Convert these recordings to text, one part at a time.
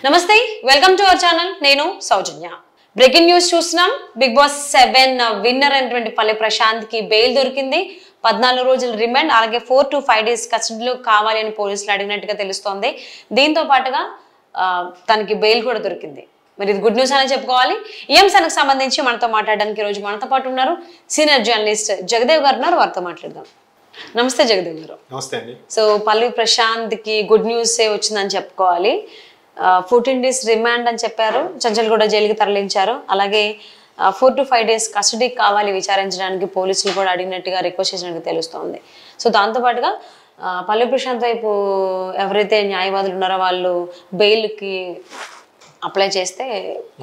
నమస్తే welcome to our channel నేను సౌజన్య breaking news చూస్తున్నాం బిగ్ బాస్ 7 విన్నర్ అయినటువంటి పల్లె ప్రశాంత్ కి బెయిల్ దొరికింది 14 రోజుల రిమాండ్ అలాగే 4 to 5 days కస్టడీలో కావాలి అని పోలీసులు అడిగినట్టుగా తెలుస్తోంది దీంతో పాటుగా తనకి బెయిల్ కూడా దొరికింది మరి ఇది గుడ్ న్యూస్ అని చెప్పుకోవాలి ఈ అంశానికి సంబంధించి మనతో మాట్లాడడానికి ఈ రోజు మనతో పాటు ఉన్నారు సీనియర్ జర్నలిస్ట్ జగదేవ్ గారు ఉన్నారు వారితో మాట్లాడదాం నమస్తే జగదేవ్ గారు నమస్తే అండి సో పల్లె ప్రశాంత్ కి గుడ్ న్యూస్ వచ్చిందని చెప్పుకోవాలి 14 days రిమాండ్ అని చెప్పారు చంచల్గూడ జైలుకి తరలించారు అలాగే 4 to 5 days కస్టడీ కావాలి విచారించడానికి పోలీసులు కూడా అడిగినట్టుగా రిక్వెస్ట్ చేసినట్టు తెలుస్తోంది సో దాంతో పాటుగా పల్లె ప్రశాంత్ వైపు ఎవరైతే న్యాయవాదులు ఉన్నారో వాళ్ళు బెయిల్కి అప్లై చేస్తే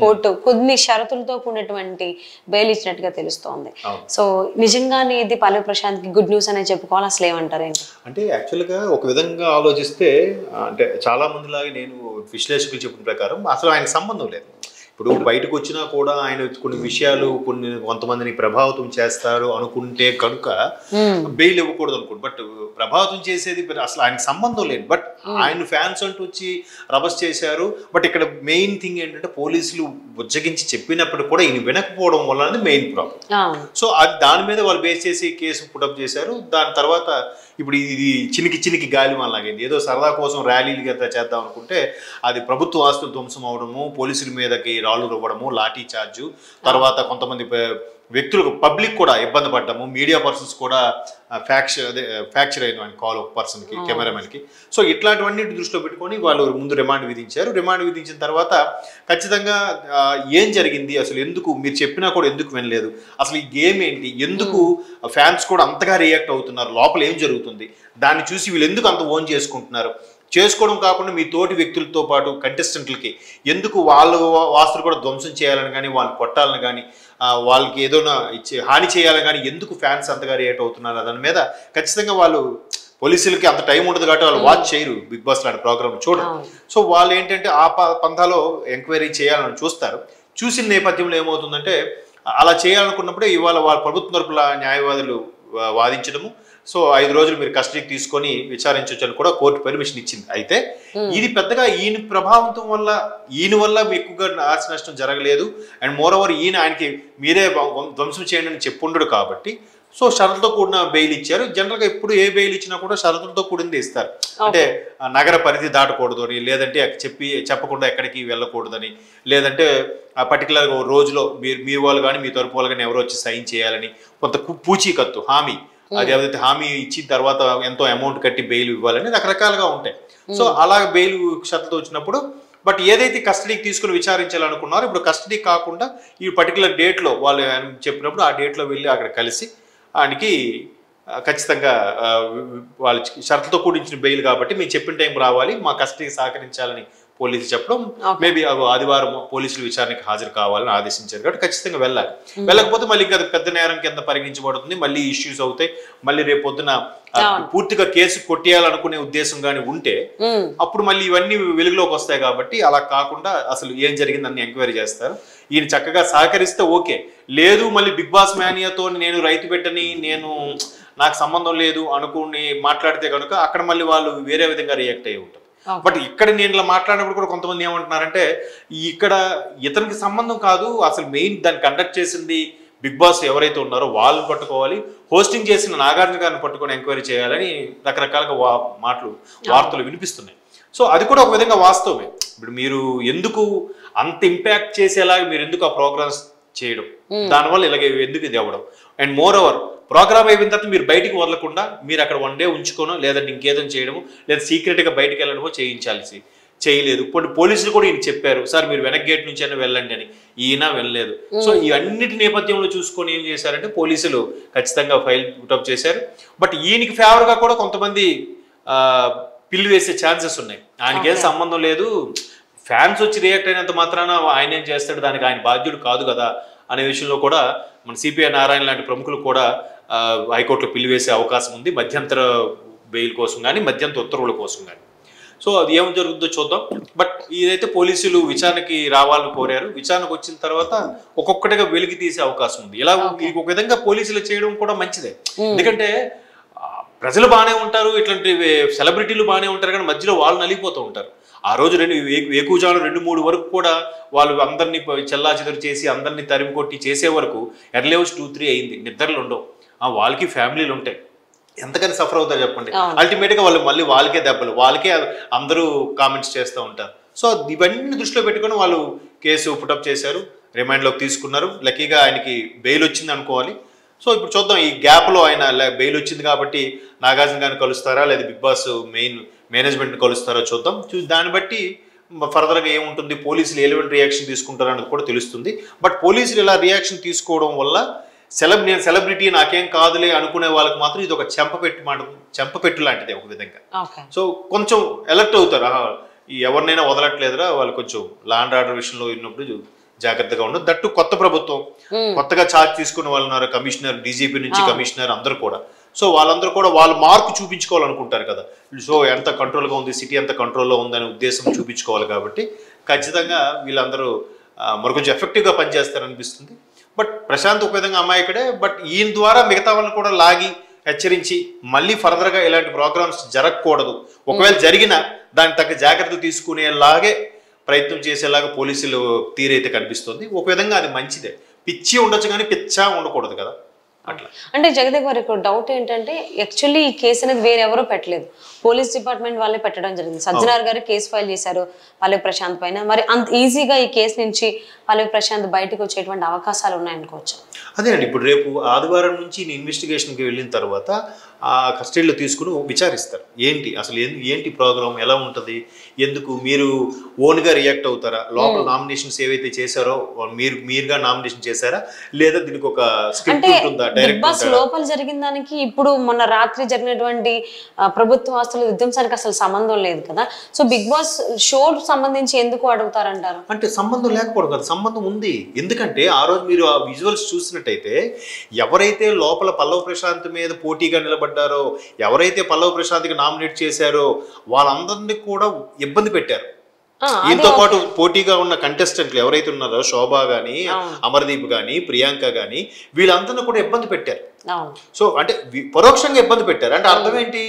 కోర్టు కొన్ని షరతులతో కూడినటువంటి బెయిల్ ఇచ్చినట్టుగా తెలుస్తోంది సో నిజంగానే ఇది పల్లె ప్రశాంత్కి గుడ్ న్యూస్ అనే చెప్పుకోవాలి అసలు ఏమంటారు ఏంటి అంటే యాక్చువల్గా ఒక విధంగా ఆలోచిస్తే అంటే చాలా మందిలాగా నేను విశ్లేషకులు చెప్పిన ప్రకారం అసలు ఆయనకు సంబంధం లేదు ఇప్పుడు బయటకు వచ్చినా కూడా ఆయన కొన్ని విషయాలు కొంతమందిని ప్రభావితం చేస్తారు అనుకుంటే కనుక బెయిల్ ఇవ్వకూడదు అనుకోండి బట్ ప్రభావితం చేసేది అసలు ఆయనకు సంబంధం లేదు బట్ ఆయన ఫ్యాన్స్ అంటూ వచ్చి రబస్ చేశారు బట్ ఇక్కడ మెయిన్ థింగ్ ఏంటంటే పోలీసులు బుజ్జగించి చెప్పినప్పుడు కూడా ఈయన వినకపోవడం వల్ల అనేది మెయిన్ ప్రాబ్లం సో అది దాని మీద వాళ్ళు బేస్ చేసి కేసు పుటప్ చేశారు దాని తర్వాత ఇప్పుడు ఇది చినికి గాలి లాగైంది ఏదో సరదా కోసం ర్యాలీలు గట్రా చేద్దాం అనుకుంటే అది ప్రభుత్వ ఆస్తులు ధ్వంసం అవడము పోలీసుల మీదకి రాళ్ళు రువ్వడము లాఠీ చార్జు తర్వాత కొంతమంది వ్యక్తులకు పబ్లిక్ కూడా ఇబ్బంది పడ్డము మీడియా పర్సన్స్ కూడా ఫ్రాక్చర్ అయిన కాల్ ఒక పర్సన్కి కెమెరామెన్కి సో ఇట్లాంటివన్నీ దృష్టిలో పెట్టుకొని వాళ్ళు ముందు రిమాండ్ విధించారు రిమాండ్ విధించిన తర్వాత ఖచ్చితంగా ఏం జరిగింది అసలు ఎందుకు మీరు చెప్పినా కూడా ఎందుకు వినలేదు అసలు ఈ గేమ్ ఏంటి ఎందుకు ఫ్యాన్స్ కూడా అంతగా రియాక్ట్ అవుతున్నారు లోపల ఏం జరుగుతుంది దాన్ని చూసి వీళ్ళు ఎందుకు అంత ఓన్ చేసుకుంటున్నారు చేసుకోవడం కాకుండా మీ తోటి వ్యక్తులతో పాటు కంటెస్టెంట్లకి ఎందుకు వాళ్ళ ఆస్తులు కూడా ధ్వంసం చేయాలని కానీ వాళ్ళని కొట్టాలని కానీ వాళ్ళకి ఏదైనా హాని చేయాలని కానీ ఎందుకు ఫ్యాన్స్ అంతగా రియాక్ట్ అవుతున్నారు దాని మీద ఖచ్చితంగా వాళ్ళు పోలీసులకి అంత టైం ఉండదు కాబట్టి వాళ్ళు వాచ్ చేయరు బిగ్ బాస్ లాంటి ప్రోగ్రామ్ చూడరు సో వాళ్ళు ఏంటంటే ఆ పంథాలో ఎంక్వైరీ చేయాలని చూస్తారు చూసిన నేపథ్యంలో ఏమవుతుందంటే అలా చేయాలనుకున్నప్పుడే ఇవాళ వాళ్ళ ప్రభుత్వ తరపుల న్యాయవాదులు వాదించడము సో 5 రోజులు మీరు కస్టడీకి తీసుకొని విచారించవచ్చు అని కూడా కోర్టు పర్మిషన్ ఇచ్చింది అయితే ఇది పెద్దగా ఈయన ప్రభావం వల్ల ఈయన వల్ల ఎక్కువగా ఆస్తి నష్టం జరగలేదు అండ్ మోర్ ఓవర్ ఈయన ఆయనకి మీరే ధ్వంసం చేయండి అని చెప్పుండడు కాబట్టి సో షరతులతో కూడిన బెయిల్ ఇచ్చారు జనరల్గా ఎప్పుడు ఏ బెయిల్ ఇచ్చినా కూడా షరతులతో కూడింది ఇస్తారు అంటే నగర పరిధి దాటకూడదు అని లేదంటే చెప్పకుండా ఎక్కడికి వెళ్ళకూడదని లేదంటే ఆ పర్టికులర్ రోజులో మీ వాళ్ళు కానీ మీ తరపు వాళ్ళు కానీ ఎవరో వచ్చి సైన్ చేయాలని కొంత పూచీకత్తు హామీ అది ఏదైతే హామీ ఇచ్చిన తర్వాత ఎంతో అమౌంట్ కట్టి బెయిల్ ఇవ్వాలని రకరకాలుగా ఉంటాయి సో అలా బెయిల్ షరతులతో వచ్చినప్పుడు బట్ ఏదైతే కస్టడీకి తీసుకుని విచారించాలనుకున్నారో ఇప్పుడు కస్టడీ కాకుండా ఈ పర్టికులర్ డేట్లో వాళ్ళు చెప్పినప్పుడు ఆ డేట్లో వెళ్ళి అక్కడ కలిసి ఆయనకి ఖచ్చితంగా వాళ్ళు షరతులతో కూడించిన బెయిల్ కాబట్టి మేము చెప్పిన టైం రావాలి మా కస్టడీకి సహకరించాలని పోలీసులు చెప్పడం మేబీ ఆదివారం పోలీసులు విచారణకి హాజరు కావాలని ఆదేశించారు కాబట్టి ఖచ్చితంగా వెళ్ళాలి వెళ్ళకపోతే మళ్ళీ ఇంకా పెద్ద నేరం కింద పరిగణించబడుతుంది మళ్ళీ ఇష్యూస్ అవుతాయి మళ్ళీ రేపు పొద్దున పూర్తిగా కేసు కొట్టేయాలనుకునే ఉద్దేశం కానీ ఉంటే అప్పుడు మళ్ళీ ఇవన్నీ వెలుగులోకి వస్తాయి కాబట్టి అలా కాకుండా అసలు ఏం జరిగిందని ఎంక్వైరీ చేస్తారు ఈయన చక్కగా సహకరిస్తే ఓకే లేదు మళ్ళీ బిగ్ బాస్ మేనియాతో నేను రైతు బిడ్డని నేను నాకు సంబంధం లేదు అనుకుని మాట్లాడితే కనుక అక్కడ మళ్ళీ వాళ్ళు వేరే విధంగా రియాక్ట్ అయ్యి ఉంటారు బట్ ఇక్కడ నేను ఇలా మాట్లాడినప్పుడు కూడా కొంతమంది ఏమంటున్నారంటే ఇక్కడ ఇతనికి సంబంధం కాదు అసలు మెయిన్ దాన్ని కండక్ట్ చేసింది బిగ్ బాస్ ఎవరైతే ఉన్నారో వాళ్ళని పట్టుకోవాలి హోస్టింగ్ చేసిన నాగార్జున గారిని పట్టుకొని ఎంక్వైరీ చేయాలని రకరకాలుగా వార్తలు వినిపిస్తున్నాయి సో అది కూడా ఒక విధంగా వాస్తవమే ఇప్పుడు మీరు ఎందుకు అంత ఇంపాక్ట్ చేసేలాగా మీరు ఎందుకు ఆ ప్రోగ్రామ్స్ చేయడం దానివల్ల ఇలాగే ఎందుకు ఇది అవ్వడం అండ్ మోర్ ఓవర్ ప్రోగ్రామ్ అయిపోయిన తర్వాత మీరు బయటికి వదలకుండా మీరు అక్కడ 1 day ఉంచుకోనో లేదంటే ఇంకేదో చేయడము లేదా సీక్రెట్గా బయటకు వెళ్ళడమో చేయలేదు ఇప్పుడు పోలీసులు కూడా ఈయన చెప్పారు సార్ మీరు వెనక్ గేట్ నుంచి అయినా వెళ్ళండి అని ఈయన వెళ్ళలేదు సో ఈ అన్నిటి నేపథ్యంలో చూసుకొని ఏం చేశారంటే పోలీసులు ఖచ్చితంగా ఫైల్ పుటప్ చేశారు బట్ ఈయనకి ఫేవర్గా కూడా కొంతమంది పిల్లు వేసే ఛాన్సెస్ ఉన్నాయి ఆయనకేం సంబంధం లేదు ఫ్యాన్స్ వచ్చి రియాక్ట్ అయినంత మాత్రాన ఆయన ఏం చేస్తాడు దానికి ఆయన బాధ్యుడు కాదు కదా అనే విషయంలో కూడా మన సిపిఐ నారాయణ లాంటి ప్రముఖులు కూడా హైకోర్టులో పిలివేసే అవకాశం ఉంది మధ్యంతర బెయిల్ కోసం కానీ మధ్యంతర ఉత్తర్వుల కోసం కానీ సో అది ఏం జరుగుతుందో చూద్దాం బట్ ఇదైతే పోలీసులు విచారణకి రావాలని కోరారు విచారణకు వచ్చిన తర్వాత ఒక్కొక్కటిగా వెలికి తీసే అవకాశం ఉంది ఇలా ఒక విధంగా పోలీసులు చేయడం కూడా మంచిదే ఎందుకంటే ప్రజలు బాగానే ఉంటారు ఇట్లాంటి సెలబ్రిటీలు బాగానే ఉంటారు కానీ మధ్యలో వాళ్ళు నలిగిపోతూ ఉంటారు ఆ రోజు వేకుజాను 2-3 వరకు కూడా వాళ్ళు అందరినీ చెల్లాచెదరు చేసి అందరినీ తరిమి కొట్టి చేసే వరకు ఎర్లీ అవర్స్ 2-3 అయింది. నిద్రలు ఉండవు. వాళ్ళకి ఫ్యామిలీలు ఉంటాయి. ఎంతకని సఫర్ అవుతారు చెప్పండి. అల్టిమేట్గా వాళ్ళు మళ్ళీ వాళ్ళకే దెబ్బలు, వాళ్ళకే అందరూ కామెంట్స్ చేస్తూ ఉంటారు. సో ఇవన్నీ దృష్టిలో పెట్టుకొని వాళ్ళు కేసు పుటప్ చేశారు, రిమాండ్లోకి తీసుకున్నారు. లక్కీగా ఆయనకి బెయిల్ వచ్చింది అనుకోవాలి. సో ఇప్పుడు చూద్దాం, ఈ గ్యాప్లో ఆయన బెయిల్ వచ్చింది కాబట్టి నాగార్జున గారిని కలుస్తారా లేదా బిగ్ బాస్ మేనేజ్మెంట్ని కలుస్తారో చూద్దాం. దాన్ని బట్టి ఫర్దర్గా ఏముంటుంది, పోలీసులు ఎలివెంట్ రియాక్షన్ తీసుకుంటారో అనేది కూడా తెలుస్తుంది. బట్ పోలీసులు ఇలా రియాక్షన్ తీసుకోవడం వల్ల నేను సెలబ్రిటీ నాకేం కాదులే అనుకునే వాళ్ళకి మాత్రం ఇది ఒక చెంపపెట్టు లాంటిది ఒక విధంగా. సో కొంచెం అలర్ట్ అవుతారు, ఎవరినైనా వదలట్లేదురా, వాళ్ళు కొంచెం లా అండ్ ఆర్డర్ విషయంలో ఉన్నప్పుడు జాగ్రత్తగా ఉండదు. దట్టు కొత్త ప్రభుత్వం, కొత్తగా ఛార్జ్ తీసుకున్న వాళ్ళు ఉన్నారు, కమిషనర్, డీజీపీ నుంచి కమిషనర్ అందరూ కూడా. సో వాళ్ళందరూ కూడా వాళ్ళ మార్కు చూపించుకోవాలనుకుంటారు కదా. సో ఎంత కంట్రోల్గా ఉంది, సిటీ ఎంత కంట్రోల్లో ఉందనే ఉద్దేశం చూపించుకోవాలి కాబట్టి ఖచ్చితంగా వీళ్ళందరూ మరి కొంచెం ఎఫెక్టివ్గా పనిచేస్తారనిపిస్తుంది. బట్ ప్రశాంత్ ఒక విధంగా అమాయకుడే. బట్ ఈయన ద్వారా మిగతా వాళ్ళని కూడా లాగి హెచ్చరించి మళ్ళీ ఫర్దర్గా ఇలాంటి ప్రోగ్రామ్స్ జరగకూడదు, ఒకవేళ జరిగినా దానికి తగ్గ జాగ్రత్తలు తీసుకునేలాగే ప్రయత్నం చేసేలాగా పోలీసులు తీరైతే కనిపిస్తుంది. ఒక విధంగా అది మంచిదే. పిచ్చి ఉండొచ్చు కానీ పిచ్చా ఉండకూడదు కదా అట్లా. అంటే జగదేవ్ గారు ఇక్కడ డౌట్ ఏంటంటే యాక్చువల్లీ ఈ కేసు అనేది వేరెవరూ పెట్టలేదు, పోలీస్ డిపార్ట్మెంట్ వాళ్ళే పెట్టడం జరిగింది. సజ్జనార్ గారు కేసు ఫైల్ చేశారు పల్లవి ప్రశాంత్ పైన. మరి అంత ఈజీగా ఈ కేసు నుంచి పల్లవి ప్రశాంత్ బయటకు వచ్చేటువంటి అవకాశాలు ఉన్నాయనుకోవచ్చు. అదే అండి, ఇప్పుడు రేపు ఆదివారం నుంచి ఇన్వెస్టిగేషన్కి వెళ్ళిన తర్వాత ఆ కస్టడీలో తీసుకుని విచారిస్తారు. ఏంటి అసలు ఏంటి ప్రోగ్రామ్, ఎలా ఉంటుంది, ఎందుకు మీరు ఓన్గా రియాక్ట్ అవుతారా, లోపల నామినేషన్స్ ఏవైతే చేశారో మీరుగా నామినేషన్ చేశారా, లేదా దీనికి ఒక స్క్రిప్ట్ ఉంటుందా, డైరెక్ట్ లోపల జరిగిన దానికి ఇప్పుడు మొన్న రాత్రి జరిగినటువంటి ప్రభుత్వ ఆస్తుల విధ్వంసానికి అసలు సంబంధం లేదు కదా. సో బిగ్ బాస్ షో సంబంధించి ఎందుకు అడుగుతారంటారు? అంటే సంబంధం లేకపోవడం కదా, సంబంధం ఉంది. ఎందుకంటే ఆ రోజు మీరు ఆ విజువల్స్ చూసినట్టయితే ఎవరైతే లోపల పల్లవి ప్రశాంత్ మీద పోటీగా నిలబడ్డారో, ఎవరైతే పల్లవి ప్రశాంత్కి నామినేట్ చేశారో వాళ్ళందరినీ కూడా ఇబ్బంది పెట్టారు. ఈయనతో పాటు పోటీగా ఉన్న కంటెస్టెంట్లు ఎవరైతే ఉన్నారో, శోభ గానీ, అమర్దీప్ గానీ, ప్రియాంక గానీ, వీళ్ళందరినీ కూడా ఇబ్బంది పెట్టారు. సో అంటే పరోక్షంగా ఇబ్బంది పెట్టారు. అంటే అర్థం ఏంటి,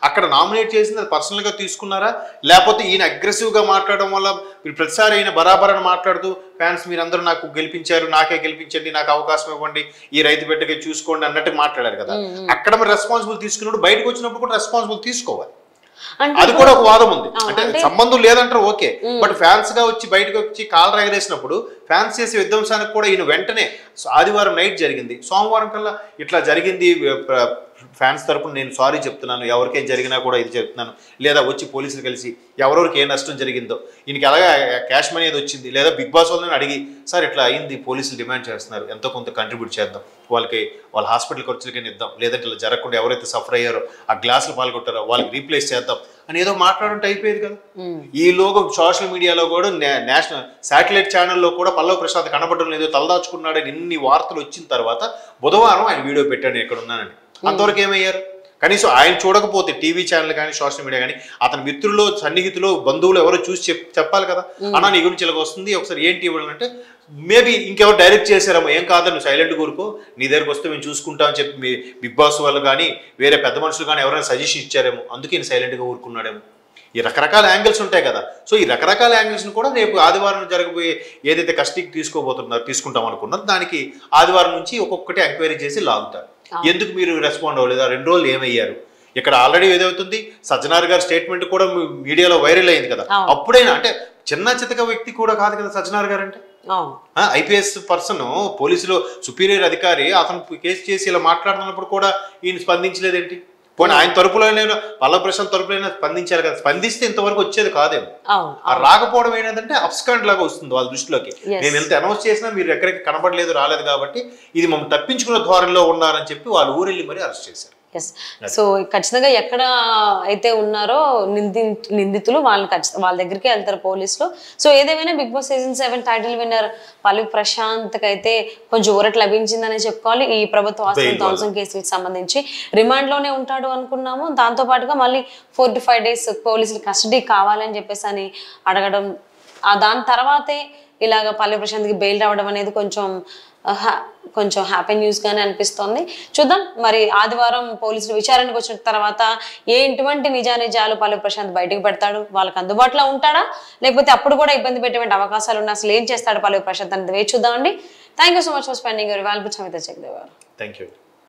అక్కడ నామినేట్ చేసింది అది పర్సనల్గా తీసుకున్నారా, లేకపోతే ఈయన అగ్రెసివ్గా మాట్లాడడం వల్ల మీరు ప్రతిసారి ఈయన బరాబరని మాట్లాడుతూ ఫ్యాన్స్ మీరందరూ నాకు గెలిపించారు, నాకే గెలిపించండి, నాకు అవకాశం ఇవ్వండి, ఈ రైతు బిడ్డకి చూసుకోండి అన్నట్టు మాట్లాడారు కదా. అక్కడ మరి రెస్పాన్సిబుల్ తీసుకున్నప్పుడు బయటకు వచ్చినప్పుడు కూడా రెస్పాన్సిబుల్ తీసుకోవాలి. అది కూడా ఒక వాదం ఉంది. అంటే సంబంధం లేదంటారు ఓకే, బట్ ఫ్యాన్స్ గా వచ్చి బయటకు వచ్చి కాలర్ ఎగరేసినప్పుడు ఫ్యాన్స్ చేసే విధ్వంసానికి కూడా ఈయన వెంటనే ఆదివారం నైట్ జరిగింది, సోమవారం కల్లా ఇట్లా జరిగింది, ఫ్యాన్స్ తరపున నేను సారీ చెప్తున్నాను, ఎవరికేం జరిగినా కూడా ఇది చెప్తున్నాను, లేదా వచ్చి పోలీసులు కలిసి ఎవరెవరికి ఏ నష్టం జరిగిందో, ఈయనకి ఎలాగా క్యాష్ మనీ ఏది వచ్చింది, లేదా బిగ్ బాస్ వాళ్ళని అడిగి సార్ ఇట్లా అయింది, పోలీసులు డిమాండ్ చేస్తున్నారు, ఎంతో కొంత కంట్రిబ్యూట్ చేద్దాం, వాళ్ళ హాస్పిటల్ ఖర్చులకైనా ఇద్దాం, లేదంటే ఇలా జరగకుండా ఎవరైతే సఫర్ అయ్యారో ఆ గ్లాసులు పాల్గొట్టారో వాళ్ళకి రీప్లేస్ చేద్దాం అని ఏదో మాట్లాడుంటే అయిపోయేది కదా. ఈ లోగో సోషల్ మీడియాలో కూడా నేషనల్ శాటిలైట్ ఛానల్లో కూడా పల్లవి ప్రశాంత్ కనబడడం లేదు, తలదాచుకున్నాడని ఇన్ని వార్తలు వచ్చిన తర్వాత బుధవారం ఆయన వీడియో పెట్టాడు ఎక్కడ ఉన్నానని. అంతవరకు ఏమయ్యారు? కనీసం ఆయన చూడకపోతే టీవీ ఛానల్ కానీ సోషల్ మీడియా కానీ అతని మిత్రులు, సన్నిహితులు, బంధువులు ఎవరో చూసి చెప్పాలి కదా, అన్నా నీ గురించి ఇలాగ వస్తుంది, ఒకసారి ఏంటి ఇవ్వాలంటే మేబీ ఇంకెవరు డైరెక్ట్ చేశారేమో, ఏం కాదు నువ్వు సైలెంట్ కూరుకో, నీ దగ్గరకు వస్తే మేము చూసుకుంటామని చెప్పి మీ బిగ్ బాస్ వాళ్ళు కానీ వేరే పెద్ద మనుషులు కానీ ఎవరైనా సజెషన్ ఇచ్చారేమో, అందుకే నేను సైలెంట్గా ఊరుకున్నాడేమో. ఈ రకరకాల యాంగిల్స్ ఉంటాయి కదా. సో ఈ రకరకాల యాంగిల్స్ని కూడా రేపు ఆదివారం జరగబోయే ఏదైతే కస్టడీకి తీసుకుంటాం అనుకున్నారు దానికి ఆదివారం నుంచి ఒక్కొక్కటి ఎంక్వైరీ చేసి లాగుతారు. ఎందుకు మీరు రెస్పాండ్ అవ్వలేదు, 2 రోజులు ఏమయ్యారు, ఇక్కడ ఆల్రెడీ ఏదవుతుంది సజ్జనార్ గారి స్టేట్మెంట్ కూడా మీడియాలో వైరల్ అయింది కదా. అప్పుడైనా అంటే చిన్న చితక వ్యక్తి కూడా కాదు కదా సజ్జనార్ గారు అంటే, ఐపీఎస్ పర్సన్, పోలీసులో సుపీరియర్ అధికారి, అతను కేసు చేసి ఇలా మాట్లాడుతున్నప్పుడు కూడా ఈయన స్పందించలేదేంటి? పోనీ ఆయన తరపులైనా పల్లవి ప్రశాంత్ తరపులైనా స్పందించారు కదా, స్పందిస్తే ఇంతవరకు వచ్చేది కాదేమో. ఆ రాకపోవడం ఏంటంటే అప్స్కాండ్ లాగా వస్తుంది వాళ్ళ దృష్టిలోకి. మేము ఎంత అనౌన్స్ చేసినా మీరు ఎక్కడికి కనబడలేదు, రాలేదు కాబట్టి ఇది మమ్మల్ని తప్పించుకున్న ధోరణిలో ఉన్నారని చెప్పి వాళ్ళు ఊరెళ్ళి మరీ అరెస్ట్ చేశారు. సో ఖచ్చితంగా ఎక్కడ అయితే ఉన్నారో నిందితులు వాళ్ళ దగ్గరికి వెళ్తారు పోలీసులు. సో ఏదేమైనా Bigg Boss season 7 title winner Pallavi Prashant అయితే కొంచెం ఊరట లభించిందనే చెప్పుకోవాలి. ఈ ప్రభుత్వ ఆస్తుల ధ్వంసం కేసుకి సంబంధించి రిమాండ్ లోనే ఉంటాడు అనుకున్నాము. దాంతో పాటుగా మళ్ళీ 4 to 5 days పోలీసులు కస్టడీ కావాలని చెప్పేసి అని అడగడం, దాని తర్వాతే ఇలాగ పల్లవి ప్రశాంత్కి బెయిల్ రావడం అనేది కొంచెం కొంచెం హ్యాపీ న్యూస్ గానే అనిపిస్తోంది. చూద్దాం మరి ఆదివారం పోలీసులు విచారణకు వచ్చిన తర్వాత ఎటువంటి నిజానిజాలు పల్లవి ప్రశాంత్ బయటకు పెడతాడు, వాళ్ళకి అందుబాటులో ఉంటాడా, లేకపోతే అప్పుడు కూడా ఇబ్బంది పెట్టేటువంటి అవకాశాలు ఉన్నాయి, అసలు ఏం చేస్తాడు పల్లవి ప్రశాంత్ అనేది వేచి చూద్దామండి. Thank you so much for spending your valuable time with Jagdev garu. Thank you.